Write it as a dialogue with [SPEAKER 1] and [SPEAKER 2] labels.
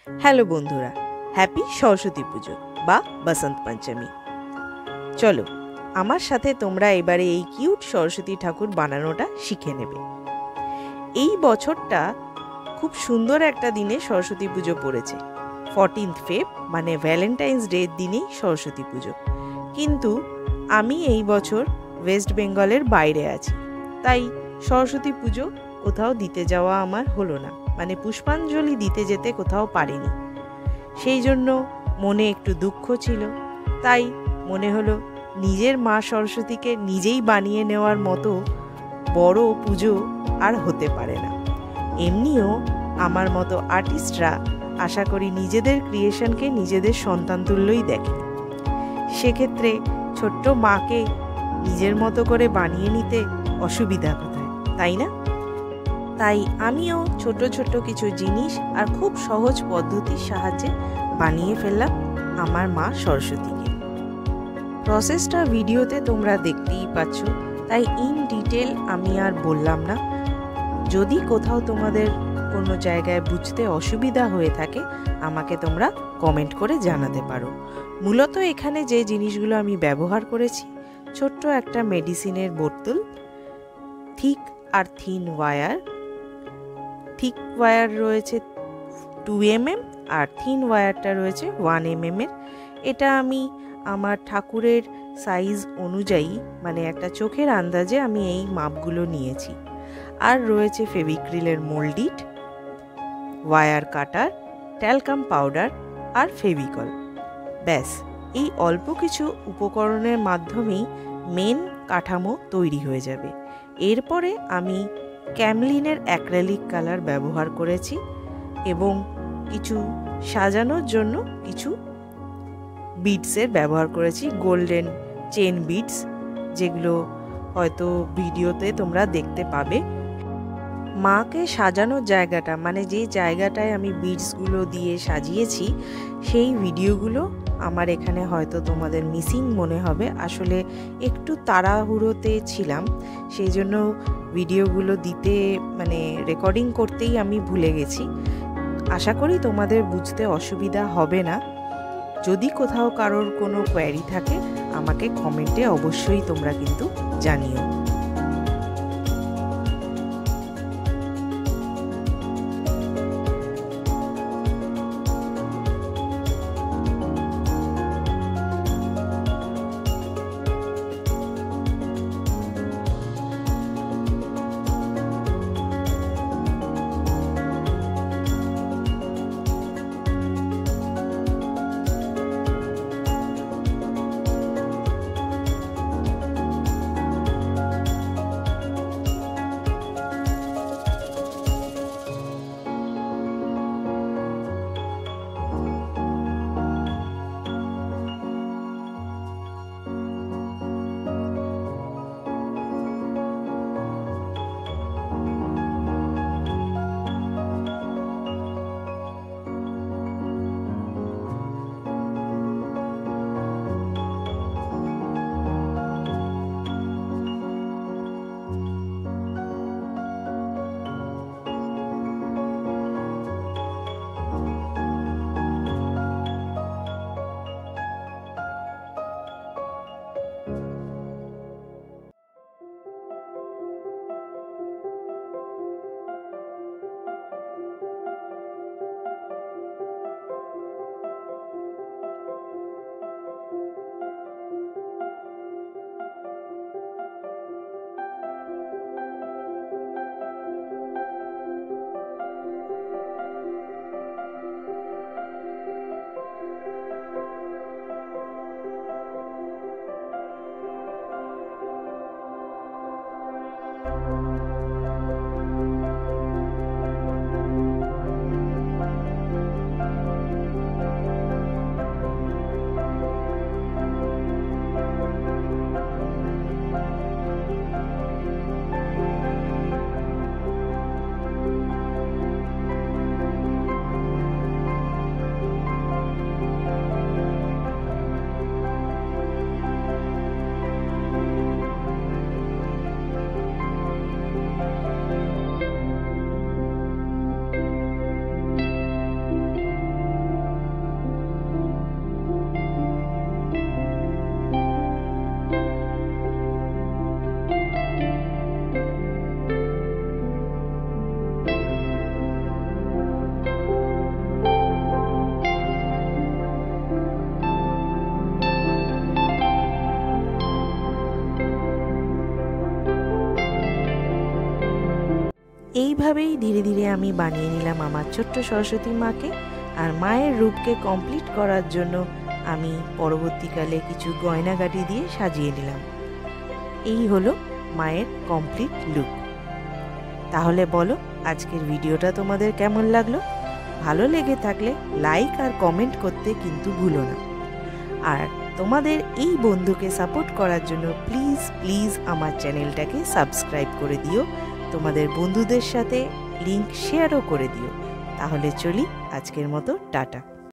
[SPEAKER 1] Hello বন্ধুরা, happy Saraswati পুজো বা বসন্ত পঞ্চমী। চলো আমার সাথে তোমরা এবারে এই কিউট সরস্বতী ঠাকুর বানানোটা শিখে নেবে। এই বছরটা খুব সুন্দর একটা দিনে সরস্বতী পুজো পড়েছে। 14th ফেব মানে ভ্যালেন্টাইন্স ডের দিনেই সরস্বতী পুজো। কিন্তু আমি এই বছর ওয়েস্ট বেঙ্গলের বাইরে আছি, তাই সরস্বতী পুজো কোথাও দিতে যাওয়া আমার হলো না, মানে পুষ্পাঞ্জলি দিতে যেতে কোথাও পারিনি। সেই জন্য মনে একটু দুঃখ ছিল। তাই মনে হলো নিজের মা সরস্বতীকে নিজেই বানিয়ে নেওয়ার মতো বড় পুজো আর হতে পারে না। এমনিও আমার মতো আর্টিস্টরা আশা করি নিজেদের ক্রিয়েশনকে নিজেদের সন্তান তুল্যই দেখে। সেক্ষেত্রে ছোট্ট মাকে নিজের মতো করে বানিয়ে নিতে অসুবিধা কোথায়, তাই না? তাই আমিও ছোট ছোট কিছু জিনিস আর খুব সহজ পদ্ধতির সাহায্যে বানিয়ে ফেললাম আমার মা সরস্বতীকে। প্রসেসটা ভিডিওতে তোমরা দেখতেই পাচ্ছ, তাই ইন ডিটেল আমি আর বললাম না। যদি কোথাও তোমাদের কোনো জায়গায় বুঝতে অসুবিধা হয়ে থাকে আমাকে তোমরা কমেন্ট করে জানাতে পারো। মূলত এখানে যে জিনিসগুলো আমি ব্যবহার করেছি, ছোট্ট একটা মেডিসিনের বোতল, থিক আর থিন ওয়্যার। থিক ওয়্যার রয়েছে 2 mm আর থিন ওয়্যারটা রয়েছে 1 mm এর। এটা আমি আমার ঠাকুরের সাইজ অনুযায়ী, মানে একটা চোখের আন্দাজে আমি এই মাপগুলো নিয়েছি। আর রয়েছে ফেভিক্রিলের মোল্ডিট, ওয়্যার কাটার, ট্যালকাম পাউডার আর ফেভিকল। ব্যাস, এই অল্প কিছু উপকরণের মাধ্যমেই মেন কাঠামো তৈরি হয়ে যাবে। এরপরে আমি ক্যামলিনের অ্যাক্রেলিক কালার ব্যবহার করেছি এবং কিছু সাজানোর জন্য কিছু বিডসের ব্যবহার করেছি, গোল্ডেন চেন বিডস, যেগুলো হয়তো ভিডিওতে তোমরা দেখতে পাবে। মাকে সাজানোর জায়গাটা, মানে যে জায়গাটায় আমি বিডসগুলো দিয়ে সাজিয়েছি, সেই ভিডিওগুলো আমার এখানে হয়তো তোমাদের মিসিং মনে হবে। আসলে একটু তাড়াহুড়োতে ছিলাম, সেই জন্য ভিডিওগুলো দিতে, মানে রেকর্ডিং করতেই আমি ভুলে গেছি। আশা করি তোমাদের বুঝতে অসুবিধা হবে না। যদি কোথাও কারোর কোনো কোয়ারি থাকে আমাকে কমেন্টে অবশ্যই তোমরা কিন্তু জানিও। এইভাবেই ধীরে ধীরে আমি বানিয়ে নিলাম আমার ছোট্ট সরস্বতী মাকে। আর মায়ের রূপকে কমপ্লিট করার জন্য আমি পরবর্তীকালে কিছু গয়নাগাটি দিয়ে সাজিয়ে নিলাম। এই হলো মায়ের কমপ্লিট লুক। তাহলে বলো, আজকের ভিডিওটা তোমাদের কেমন লাগলো? ভালো লেগে থাকলে লাইক আর কমেন্ট করতে কিন্তু ভুলো না। আর তোমাদের এই বন্ধুকে সাপোর্ট করার জন্য প্লিজ প্লিজ আমার চ্যানেলটাকে সাবস্ক্রাইব করে দিও। তোমাদের বন্ধুদের সাথে লিংক শেয়ারও করে দিও। তাহলে চলি, আজকের মতো টাটা।